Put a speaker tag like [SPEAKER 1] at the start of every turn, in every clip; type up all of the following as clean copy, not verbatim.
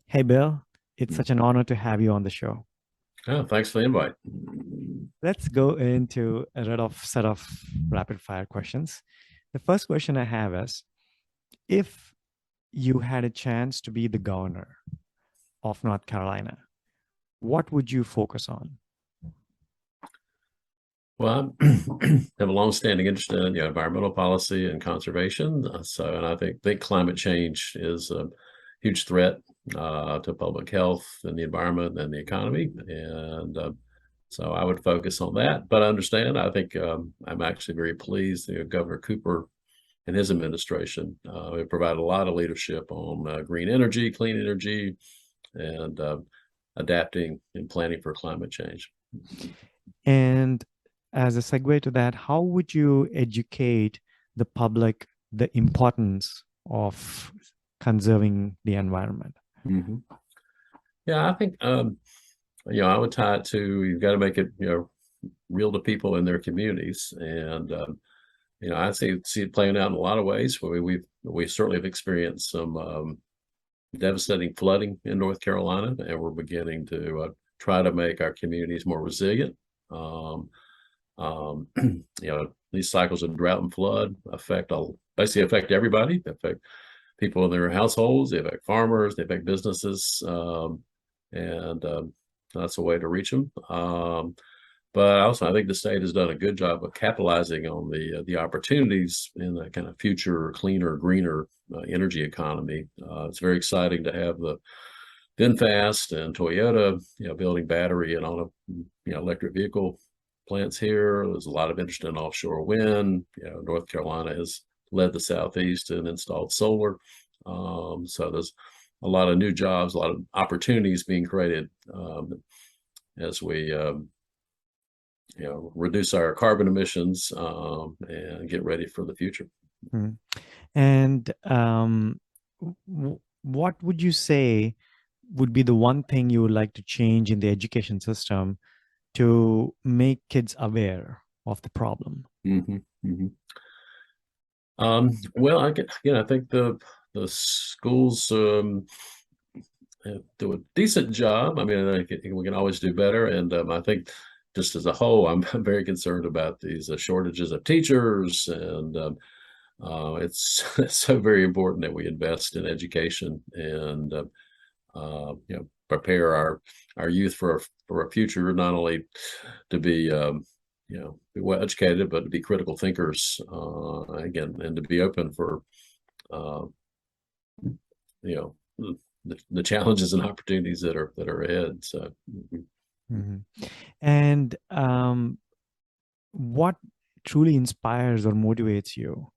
[SPEAKER 1] Hey, Bill, it's such an honor to have you on the show.
[SPEAKER 2] Oh, thanks for the invite.
[SPEAKER 1] Let's go into a set of rapid fire questions. The first question I have is, if you had a chance to be the governor of North Carolina, what would you focus on?
[SPEAKER 2] Well, I have a long-standing interest in environmental policy and conservation. And I think climate change is a huge threat to public health and the environment and the economy. And so I would focus on that. But I understand, I think I'm actually very pleased that Governor Cooper and his administration have provided a lot of leadership on green energy, clean energy, and adapting and planning for climate change.
[SPEAKER 1] And as a segue to that, how would you educate the public the importance of conserving the environment?
[SPEAKER 2] Mhm. Yeah, I think I would tie it to you've got to make it real to people in their communities, and I see it playing out in a lot of ways. We certainly have experienced some devastating flooding in North Carolina, and we're beginning to try to make our communities more resilient. Um, um, these cycles of drought and flood basically affect everybody. They affect people in their households, they affect farmers, they affect businesses, and that's a way to reach them. But also, I think the state has done a good job of capitalizing on the opportunities in the kind of future, cleaner, greener energy economy. It's very exciting to have the VinFast and Toyota, building battery and auto, electric vehicle plants here. There's a lot of interest in offshore wind. North Carolina has led the Southeast and installed solar. So there's a lot of new jobs, a lot of opportunities being created as we reduce our carbon emissions and get ready for the future.
[SPEAKER 1] Mhm. And what would you say would be the one thing you would like to change in the education system to make kids aware of the problem?
[SPEAKER 2] Mm-hmm, mm-hmm. Well, I think the schools do a decent job. I mean, I think we can always do better, and I think just as a whole, I'm very concerned about these shortages of teachers, and it's it's so very important that we invest in education and prepare our youth for a future, not only to be be well educated, but to be critical thinkers again, and to be open for uh, you know the challenges and opportunities that are ahead. So
[SPEAKER 1] Mhm. And what truly inspires or motivates you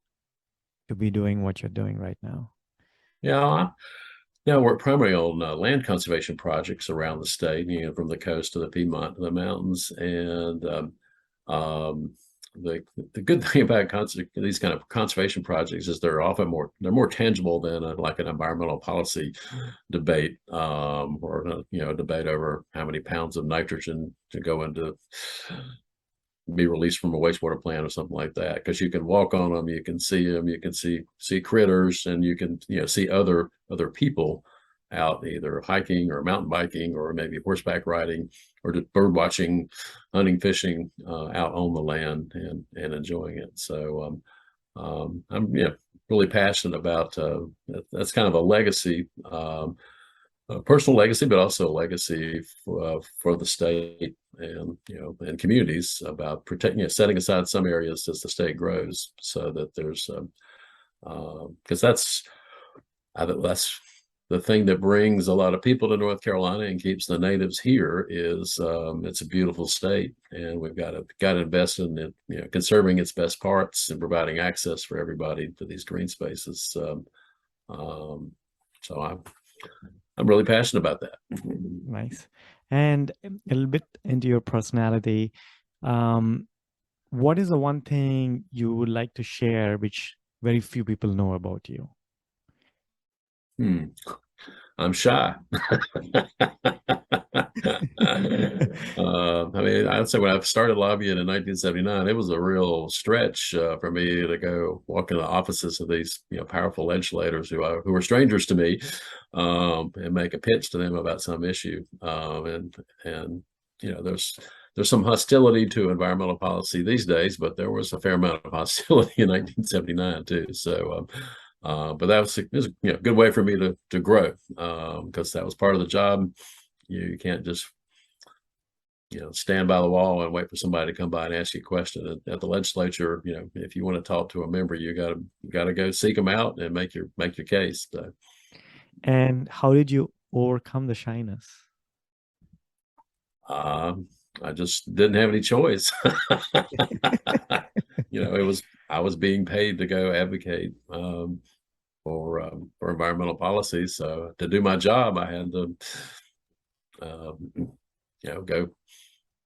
[SPEAKER 1] to be doing what you're doing right now?
[SPEAKER 2] yeah, I work primarily on land conservation projects around the state, from the coast to the Piedmont to the mountains. And um, the the good thing about these kind of conservation projects is they're more tangible than like an environmental policy debate, or a debate over how many pounds of nitrogen to go into be released from a wastewater plant or something like that, because you can walk on them, you can see them, you can see critters, and you can see other people out either hiking or mountain biking or maybe horseback riding or just bird watching, hunting, fishing out on the land and enjoying it. So I'm really passionate about that's kind of a legacy, a personal legacy, but also a legacy for the state and and communities about protecting, setting aside some areas as the state grows, so that there's because I think that's the thing that brings a lot of people to North Carolina and keeps the natives here is it's a beautiful state, and we've got to invest in it, conserving its best parts and providing access for everybody to these green spaces. Um, so I'm really passionate about that.
[SPEAKER 1] Nice. And a little bit into your personality. Um, what is the one thing you would like to share which very few people know about you?
[SPEAKER 2] Hmm. I'm shy. I mean, I'd say when I started lobbying in 1979, it was a real stretch for me to go walk in the offices of these, powerful legislators who were strangers to me. and make a pitch to them about some issue. And there's some hostility to environmental policy these days, but there was a fair amount of hostility in 1979 too. So, but that was a good way for me to grow, because that was part of the job. You can't just stand by the wall and wait for somebody to come by and ask you a question at the legislature. If you want to talk to a member, you gotta go seek them out and make your case. So,
[SPEAKER 1] And how did you overcome the shyness?
[SPEAKER 2] I just didn't have any choice. I was being paid to go advocate for environmental policy. So to do my job, I had to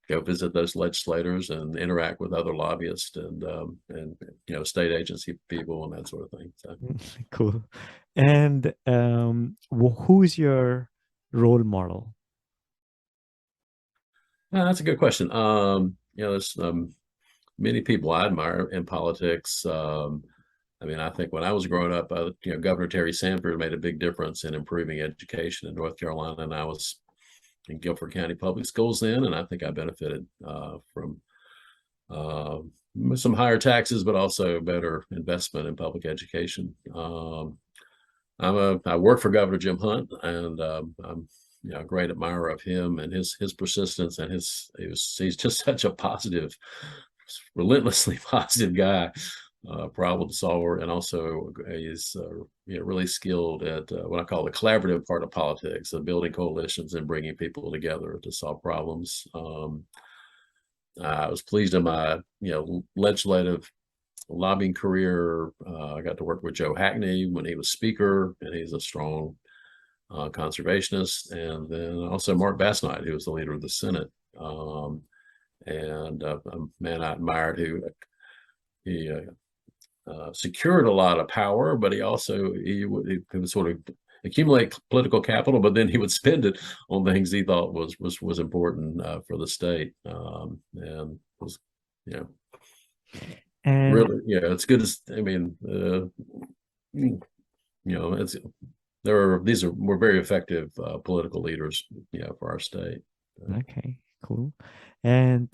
[SPEAKER 2] go visit those legislators and interact with other lobbyists and state agency people and that sort of thing. So.
[SPEAKER 1] Cool. And who's your role model?
[SPEAKER 2] That's a good question. There's many people I admire in politics. I think when I was growing up, Governor Terry Sanford made a big difference in improving education in North Carolina, and I was in Guilford County Public Schools then, and I think I benefited from some higher taxes, but also better investment in public education. I work for Governor Jim Hunt, and I'm a great admirer of him and his persistence, and he's just such a positive, relentlessly positive guy, problem solver, and also he's really skilled at what I call the collaborative part of politics, of building coalitions and bringing people together to solve problems. I was pleased in my legislative lobbying career. I got to work with Joe Hackney when he was speaker, and he's a strong conservationist, and then also Mark Bassnight, who was the leader of the Senate, and a man I admired who he secured a lot of power, but he could sort of accumulate political capital, but then he would spend it on things he thought was important for the state, and was
[SPEAKER 1] And
[SPEAKER 2] really it's good as it's we're very effective political leaders for our state.
[SPEAKER 1] okay, cool. And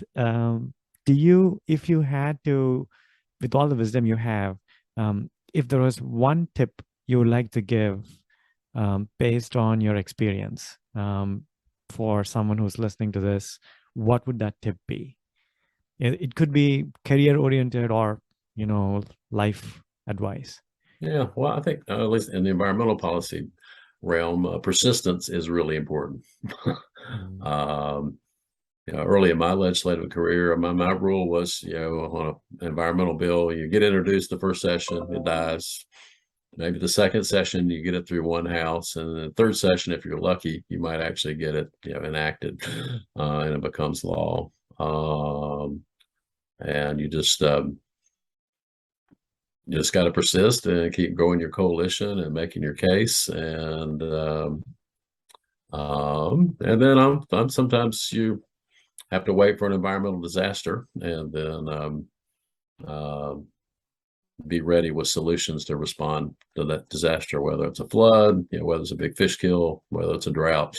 [SPEAKER 1] if you had to, with all the wisdom you have, if there was one tip you would like to give based on your experience for someone who's listening to this, what would that tip be? It could be career oriented or, life advice.
[SPEAKER 2] Yeah, well, I think at least in the environmental policy realm, persistence is really important. Early in my legislative career, my rule was, on an environmental bill, you get introduced the first session, it dies. Maybe the second session, you get it through one house, and the third session, if you're lucky, you might actually get it, enacted, and it becomes law. And you just got to persist and keep growing your coalition and making your case, and then sometimes you have to wait for an environmental disaster, and then be ready with solutions to respond to that disaster, whether it's a flood, whether it's a big fish kill, whether it's a drought,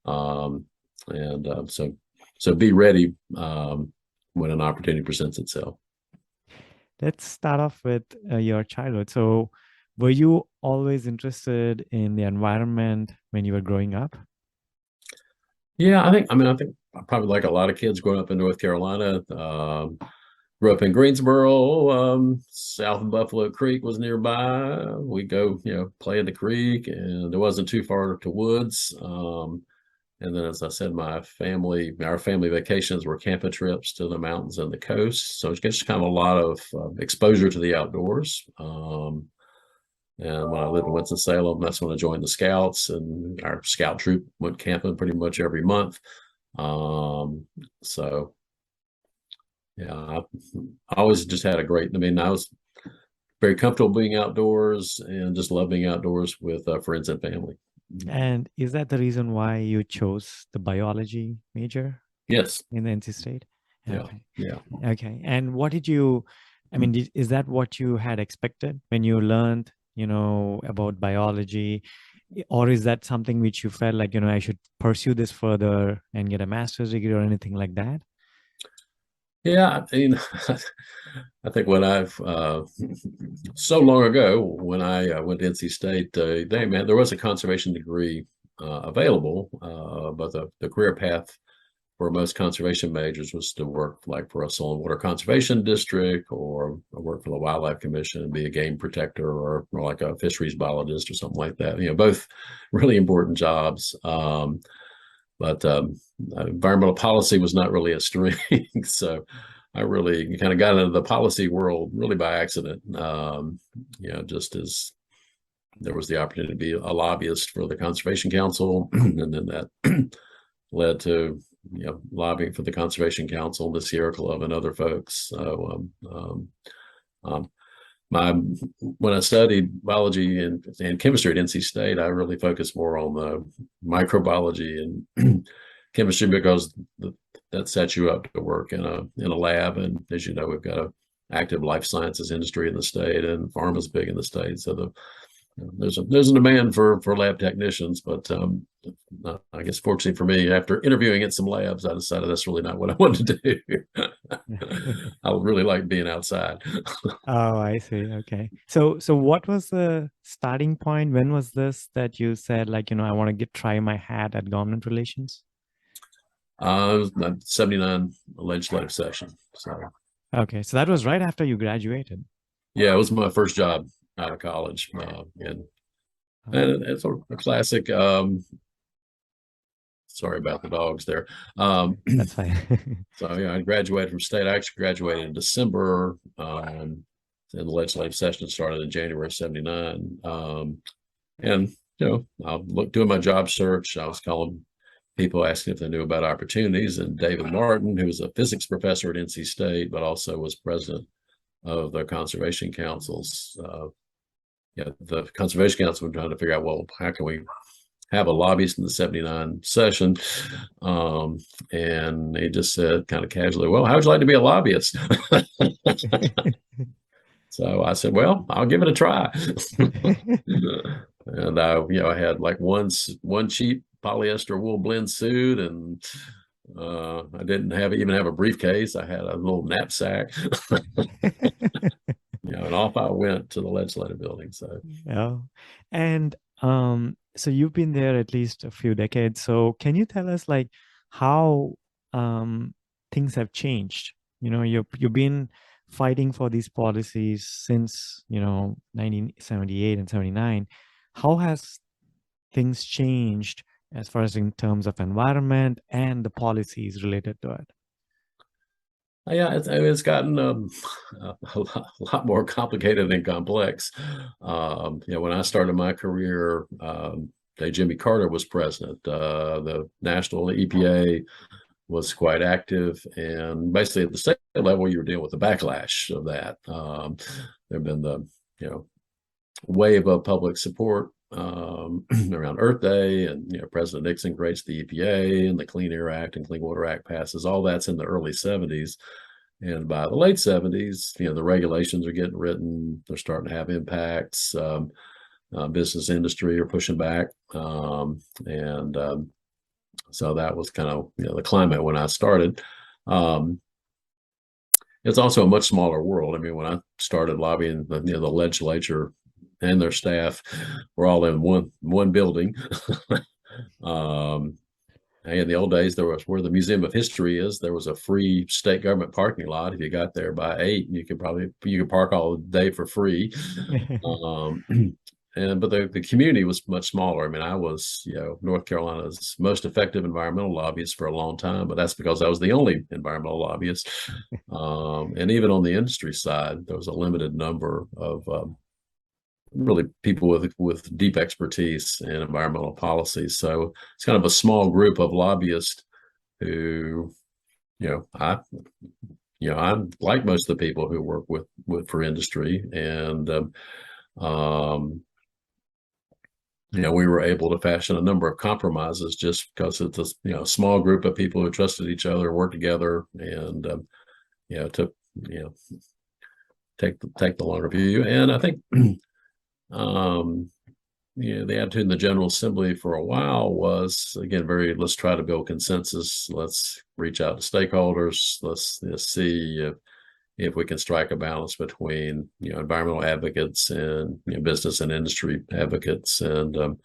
[SPEAKER 2] so be ready when an opportunity presents itself.
[SPEAKER 1] Let's start off with your childhood. So, were you always interested in the environment when you were growing up?
[SPEAKER 2] Yeah, I think probably like a lot of kids growing up in North Carolina. Grew up in Greensboro, south of Buffalo Creek was nearby. We go, play in the creek, and it wasn't too far to woods. And then, as I said, our family vacations were camping trips to the mountains and the coast. So it's just kind of a lot of exposure to the outdoors. And when I lived in Winston-Salem, that's when I joined the Scouts, and our scout troop went camping pretty much every month. So yeah, I always just had I was very comfortable being outdoors and just love being outdoors with friends and family.
[SPEAKER 1] And is that the reason why you chose the biology major?
[SPEAKER 2] Yes.
[SPEAKER 1] In the NC State?
[SPEAKER 2] Okay. Yeah.
[SPEAKER 1] Okay. And what did you, is that what you had expected when you learned, about biology? Or is that something which you felt like, I should pursue this further and get a master's degree or anything like that?
[SPEAKER 2] Yeah, I mean, I think when I've so long ago when I went to NC State, there was a conservation degree available, but the career path for most conservation majors was to work like for a soil and water conservation district or work for the Wildlife Commission and be a game protector or like a fisheries biologist or something like that. Both really important jobs. But environmental policy was not really a strength. So I really kind of got into the policy world really by accident. Just as there was the opportunity to be a lobbyist for the Conservation Council, and then that led to lobbying for the Conservation Council, the Sierra Club, and other folks. So um, my when I studied biology and chemistry at NC State, I really focused more on the microbiology and chemistry because that sets you up to work in a lab. And as you know, we've got a active life sciences industry in the state, and pharma's big in the state. So there's a demand for lab technicians, but I guess fortunately for me, after interviewing in some labs, I decided that's really not what I wanted to do. I really like being outside.
[SPEAKER 1] Oh, I see. Okay. So what was the starting point? When was this that you said like, I want to try my hat at government relations?
[SPEAKER 2] It was the 79 legislative session. So
[SPEAKER 1] Okay. So that was right after you graduated.
[SPEAKER 2] yeah, it was my first job out of college.
[SPEAKER 1] Oh,
[SPEAKER 2] And it's a classic. Sorry about the dogs there.
[SPEAKER 1] that's fine.
[SPEAKER 2] So I graduated from state. I actually graduated in December, and the legislative session started in January '79. And I looked doing my job search. I was calling people asking if they knew about opportunities. And David Martin, who was a physics professor at NC State, but also was president of the Conservation Councils. The Conservation Council was trying to figure out, well, how can we have a lobbyist in the '79 session? And he just said kind of casually, well, how would you like to be a lobbyist? So I said, well, I'll give it a try. And I had like one cheap polyester wool blend suit, and I didn't even have a briefcase. I had a little knapsack, and off I went to the legislative building. So
[SPEAKER 1] Yeah. And so you've been there at least a few decades. So can you tell us like how um things have changed? You've been fighting for these policies since, 1978 and 79. How has things changed as far as in terms of environment and the policies related to it?
[SPEAKER 2] yeah, it's gotten a lot more complicated and complex. When I started my career, Jimmy Carter was president. The national EPA was quite active, and basically at the state level, you were dealing with the backlash of that. There have been the wave of public support around Earth Day, and President Nixon creates the EPA, and the Clean Air Act and Clean Water Act passes. All that's in the early '70s, and by the late '70s, the regulations are getting written. They're starting to have impacts. Business industry are pushing back, and so that was kind of the climate when I started. Um, it's also a much smaller world. I mean, when I started lobbying, the legislature and their staff were all in one building. um, in the old days, there was where the Museum of History is. There was a free state government parking lot. If you got there by 8, you could park all day for free. Um, but the community was much smaller. I mean, I was North Carolina's most effective environmental lobbyist for a long time, but that's because I was the only environmental lobbyist. And even on the industry side, there was a limited number of really people with deep expertise in environmental policies. So it's kind of a small group of lobbyists who, I'm like most of the people who work with for industry, and we were able to fashion a number of compromises just because it's a small group of people who trusted each other, worked together, and took take the longer view. And I think the attitude in the General Assembly for a while was, again, let's try to build consensus. Let's reach out to stakeholders. Let's see if we can strike a balance between environmental advocates and business and industry advocates. And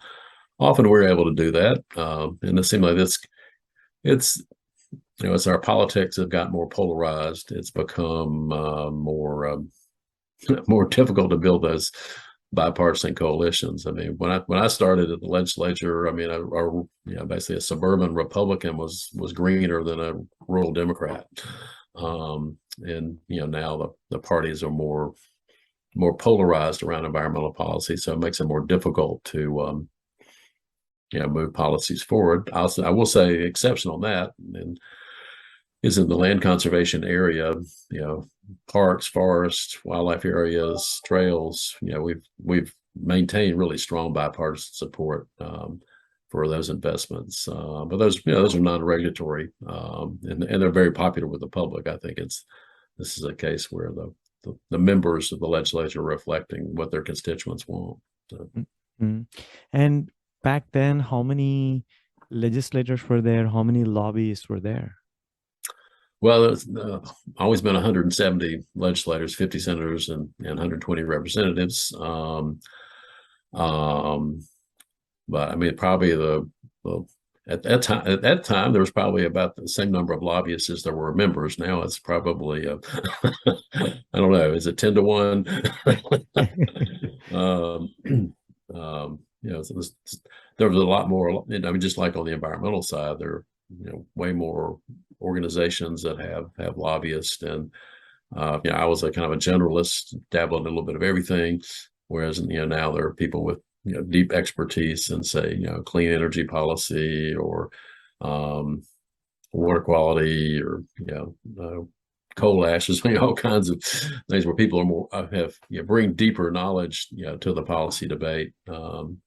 [SPEAKER 2] often we're able to do that. And it seems like it's as our politics have gotten more polarized, it's become more difficult to build those bipartisan coalitions. I mean, when I started at the legislature, I mean, basically a suburban Republican was greener than a rural Democrat, and now the parties are more polarized around environmental policy, so it makes it more difficult to move policies forward. I will say the exception on that and is in the land conservation area, parks, forests, wildlife areas, trails. We've maintained really strong bipartisan support for those investments. But those are non-regulatory, and they're very popular with the public. I think this is a case where the members of the legislature are reflecting what their constituents want. So.
[SPEAKER 1] Mm-hmm. And back then, how many legislators were there? How many lobbyists were there?
[SPEAKER 2] Well, there's always been 170 legislators, 50 senators, and 120 representatives. But I mean, probably at that time there was probably about the same number of lobbyists as there were members. Now it's probably I don't know, is it 10 to 1? So there was a lot more. I mean, just like on the environmental side, there are way more organizations that have lobbyists, and I was a kind of a generalist, dabbled in a little bit of everything, whereas now there are people with deep expertise in, say, clean energy policy or water quality or coal ashes, all kinds of things where people are more bring deeper knowledge to the policy debate on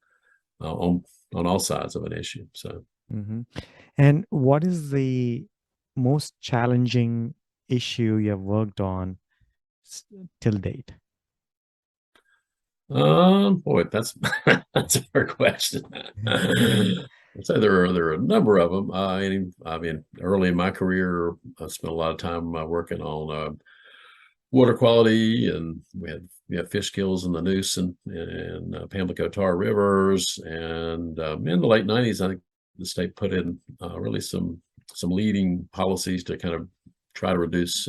[SPEAKER 2] all sides of an issue. So.
[SPEAKER 1] Mm-hmm. And what is the most challenging issue you have worked on till date?
[SPEAKER 2] Boy, that's that's a hard question. I'd say there are a number of them. I mean, early in my career, I spent a lot of time working on water quality, and we had fish kills in the Neuse and Pamlico Tar rivers. And in the late 90s, I think the state put in really some leading policies to kind of try to reduce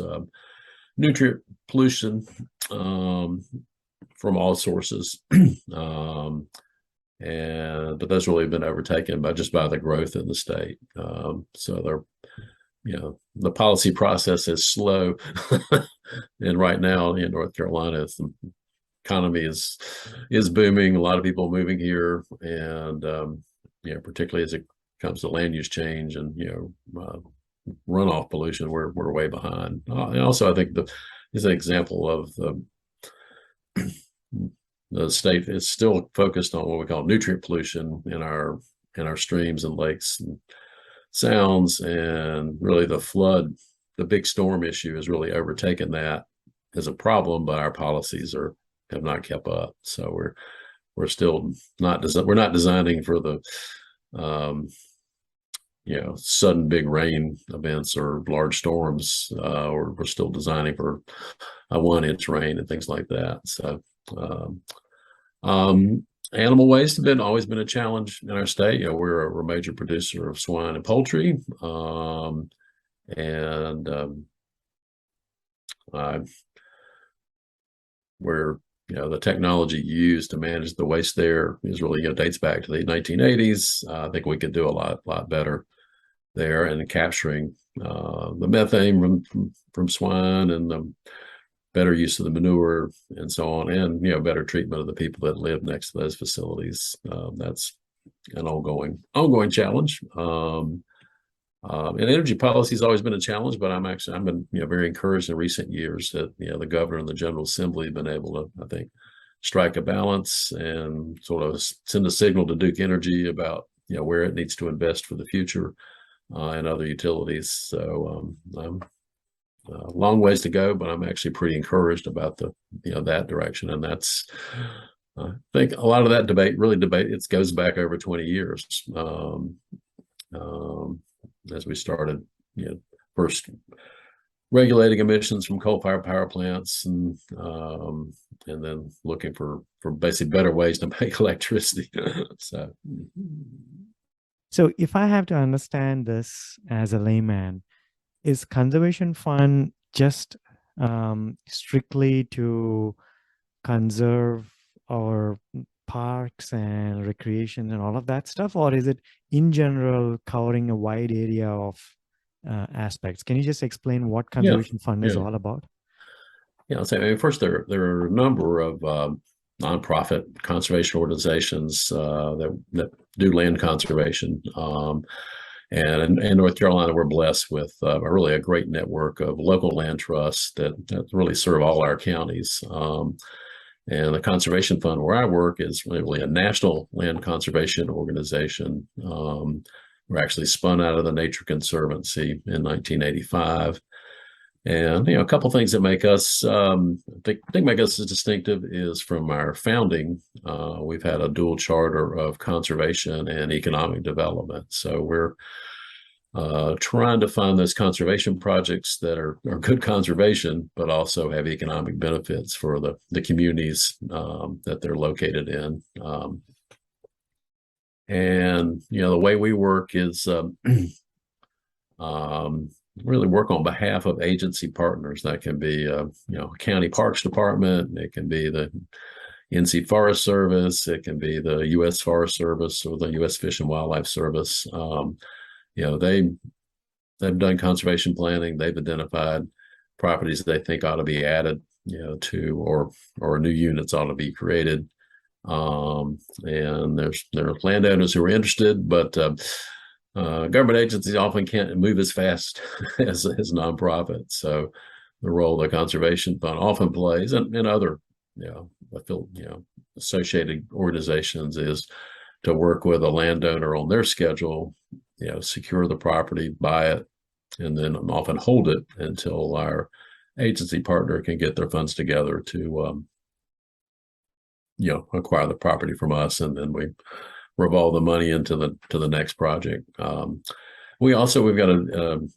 [SPEAKER 2] nutrient pollution from all sources. But that's really been overtaken by the growth in the state. So the policy process is slow. And right now in North Carolina, the economy is booming. A lot of people moving here, and particularly as it comes to land use change and runoff pollution, we're way behind. And also, I think is an example of the state is still focused on what we call nutrient pollution in our streams and lakes and sounds, and really the big storm issue has really overtaken that as a problem, but our policies have not kept up. So we're still not designing for the sudden big rain events or large storms, or we're still designing for a 1-inch rain and things like that. So animal waste have always been a challenge in our state. We're a major producer of swine and poultry, and where the technology used to manage the waste there is really dates back to the 1980s. I think we could do a lot better there, and capturing the methane from swine, and the better use of the manure and so on, and better treatment of the people that live next to those facilities. That's an ongoing challenge. And energy policy has always been a challenge, but I've been very encouraged in recent years that the governor and the General Assembly have been able to, I think, strike a balance and sort of send a signal to Duke Energy about where it needs to invest for the future, and other utilities. So long ways to go, but I'm actually pretty encouraged about that direction, and that's I think a lot of that debate, it goes back over 20 years. Um, as we started, first regulating emissions from coal-fired power plants, and then looking for basically better ways to make electricity. So,
[SPEAKER 1] So if I have to understand this as a layman, is conservation fund just strictly to conserve our parks and recreation and all of that stuff, or is it in general covering a wide area of aspects? Can you just explain what
[SPEAKER 2] yeah,
[SPEAKER 1] conservation fund is
[SPEAKER 2] yeah,
[SPEAKER 1] all about?
[SPEAKER 2] yeah. I'll say, I mean, first, there are a number of nonprofit conservation organizations that do land conservation. And in North Carolina, we're blessed with really a great network of local land trusts that really serve all our counties. And the Conservation Fund, where I work, is really a national land conservation organization. We're actually spun out of the Nature Conservancy in 1985. And a couple of things that make us think make us distinctive is from our founding. We've had a dual charter of conservation and economic development. So we're trying to find those conservation projects that are good conservation, but also have economic benefits for the communities that they're located in. And the way we work is really work on behalf of agency partners. That can be county parks department, it can be the NC Forest Service, it can be the U.S. Forest Service or the U.S. Fish and Wildlife Service. They've done conservation planning. They've identified properties they think ought to be added, to or new units ought to be created. And there are landowners who are interested, but government agencies often can't move as fast as nonprofits. So the role the conservation fund often plays, and other I feel associated organizations, is to work with a landowner on their schedule, secure the property, buy it, and then often hold it until our agency partner can get their funds together to acquire the property from us, and then we revolve the money into the next project. We've got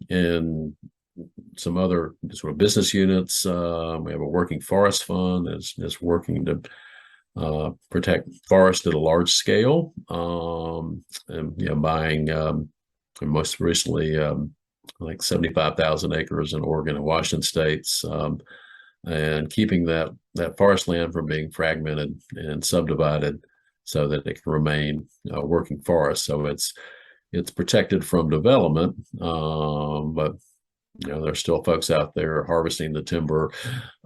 [SPEAKER 2] in some other sort of business units. We have a working forest fund that's working to protect forest at a large scale, and buying most recently like 75,000 acres in Oregon and Washington states, and keeping that forest land from being fragmented and subdivided so that it can remain working forest. So it's protected from development, but there's still folks out there harvesting the timber,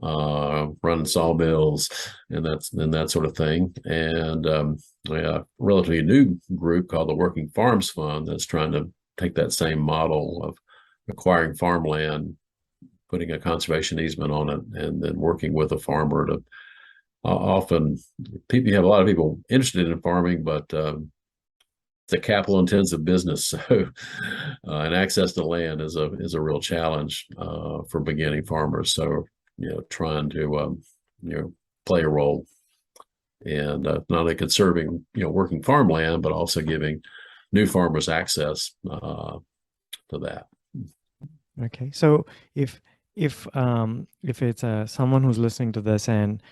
[SPEAKER 2] running sawmills, and that sort of thing. And a relatively new group called the Working Farms Fund that's trying to take that same model of acquiring farmland, putting a conservation easement on it, and then working with a farmer to often you have a lot of people interested in farming, but it's a capital intensive business. So and access to land is a real challenge for beginning farmers. So trying to play a role in not only conserving working farmland, but also giving new farmers access to that.
[SPEAKER 1] Okay, so if it's someone who's listening to this, and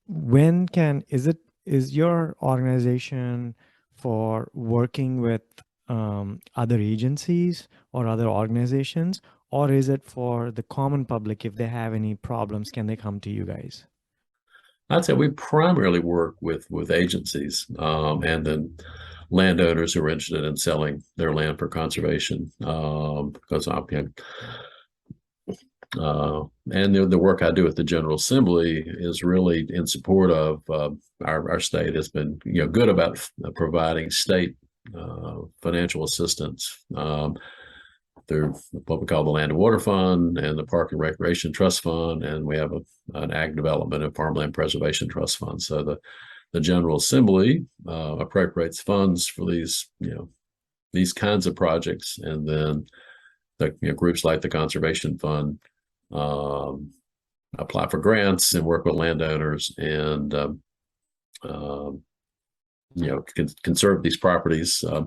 [SPEAKER 1] when is your organization for working with other agencies or other organizations, or is it for the common public? If they have any problems, can they come to you guys?
[SPEAKER 2] I'd say we primarily work with agencies, and then landowners who are interested in selling their land for conservation, because and the work I do at the General Assembly is really in support of our state has been good about providing state financial assistance through what we call the Land and Water Fund and the Park and Recreation Trust Fund, and we have an Ag Development and Farmland Preservation Trust Fund. So the General Assembly appropriates funds for these kinds of projects, and then the groups like the Conservation Fund apply for grants and work with landowners and um, conserve these properties. A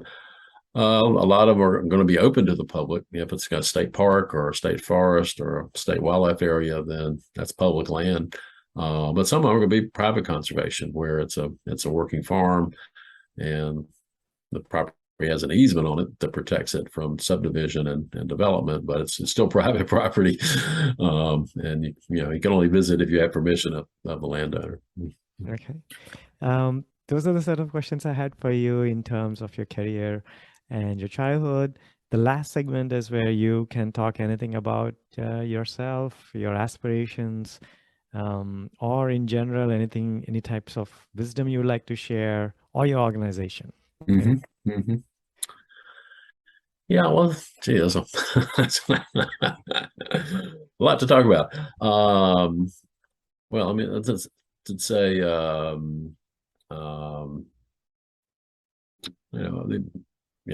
[SPEAKER 2] lot of them are going to be open to the public. If it's got a state park or a state forest or a state wildlife area, then that's public land. But some of them are going to be private conservation, where it's a working farm, and the property has an easement on it that protects it from subdivision and development, but it's still private property. And you can only visit if you have permission of the landowner.
[SPEAKER 1] Okay. Those are the set of questions I had for you in terms of your career and your childhood. The last segment is where you can talk anything about yourself, your aspirations, or in general, any types of wisdom you would like to share, or your organization. Okay.
[SPEAKER 2] Mm-hmm. Mm-hmm. Yeah, well, gee, that's a lot to talk about. Well, I mean, to say, you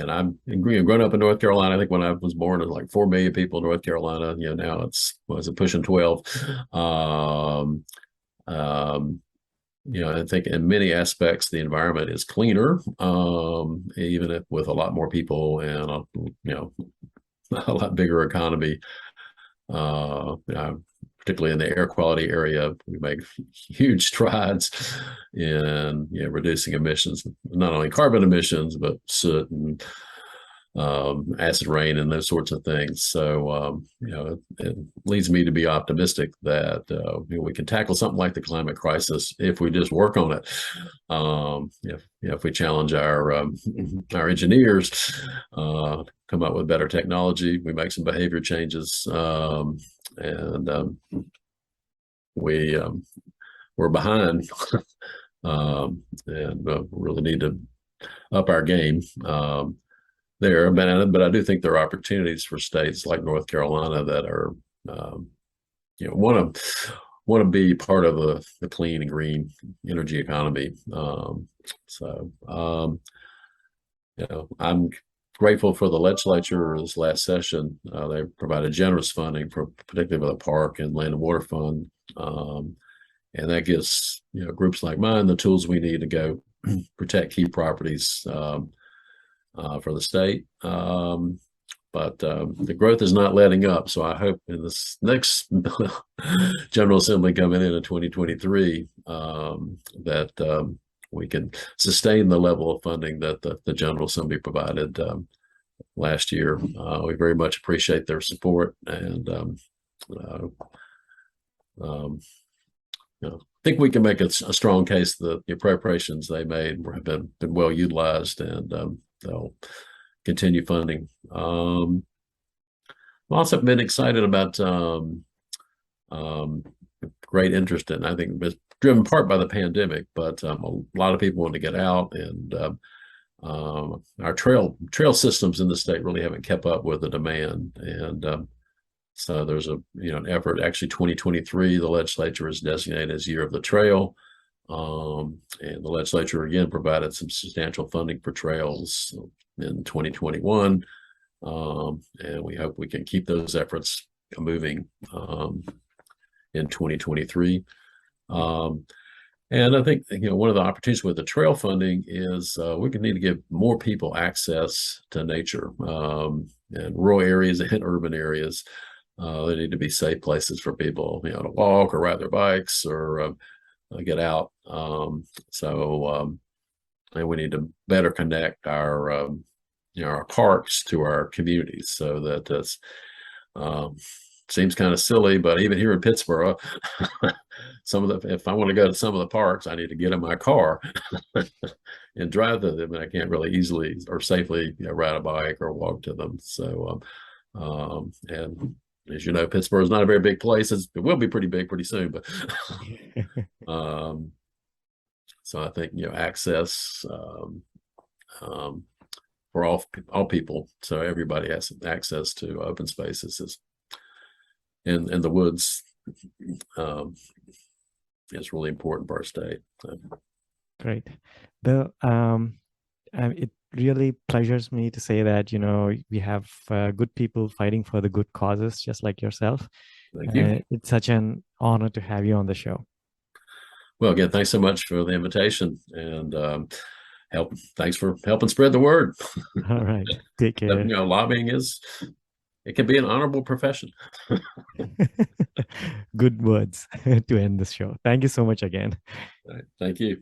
[SPEAKER 2] know, I'm growing up in North Carolina. I think when I was born, it was like 4 million people in North Carolina. Now was it pushing 12? Um, um, I think in many aspects the environment is cleaner, even with a lot more people and a lot bigger economy. Particularly in the air quality area, we make huge strides in reducing emissions, not only carbon emissions, but soot and acid rain and those sorts of things. So, it leads me to be optimistic that we can tackle something like the climate crisis if we just work on it. If we challenge our engineers, come up with better technology, we make some behavior changes, and we're behind, and really need to up our game. There, but I do think there are opportunities for states like North Carolina that are, want to be part of the clean and green energy economy. I'm grateful for the legislature this last session. They provided generous funding for particularly for the park and land and water fund, and that gives groups like mine the tools we need to go protect key properties. For the state. But the growth is not letting up. So I hope in this next General Assembly coming in 2023 that we can sustain the level of funding that the General Assembly provided last year. We very much appreciate their support, and I think we can make a strong case that the appropriations they made have been well utilized, and they'll continue funding. I've also been excited about great interest in, I think it's driven part by the pandemic, but a lot of people want to get out, and our trail systems in the state really haven't kept up with the demand. And so there's an effort. Actually, 2023, the legislature is designated as Year of the Trail. And the legislature again provided some substantial funding for trails in 2021, and we hope we can keep those efforts moving in 2023. And I think one of the opportunities with the trail funding is we can need to give more people access to nature in rural areas and urban areas. They need to be safe places for people to walk or ride their bikes or get out. And we need to better connect our parks to our communities, so that it's seems kind of silly, but even here in Pittsburgh, if I want to go to some of the parks, I need to get in my car and drive to them, and I can't really easily or safely ride a bike or walk to them. So, and as you know, Pittsburgh is not a very big place. It will be pretty big pretty soon, but so I think access for all people, so everybody has access to open spaces in the woods is really important for our state. So.
[SPEAKER 1] Great, Bill. It really pleasures me to say that we have good people fighting for the good causes, just like yourself.
[SPEAKER 2] Thank you.
[SPEAKER 1] It's such an honor to have you on the show.
[SPEAKER 2] Well, again, thanks so much for the invitation and help. Thanks for helping spread the word.
[SPEAKER 1] All right. Take
[SPEAKER 2] That,
[SPEAKER 1] care.
[SPEAKER 2] lobbying it can be an honorable profession.
[SPEAKER 1] Good words to end this show. Thank you so much again.
[SPEAKER 2] All right, thank you.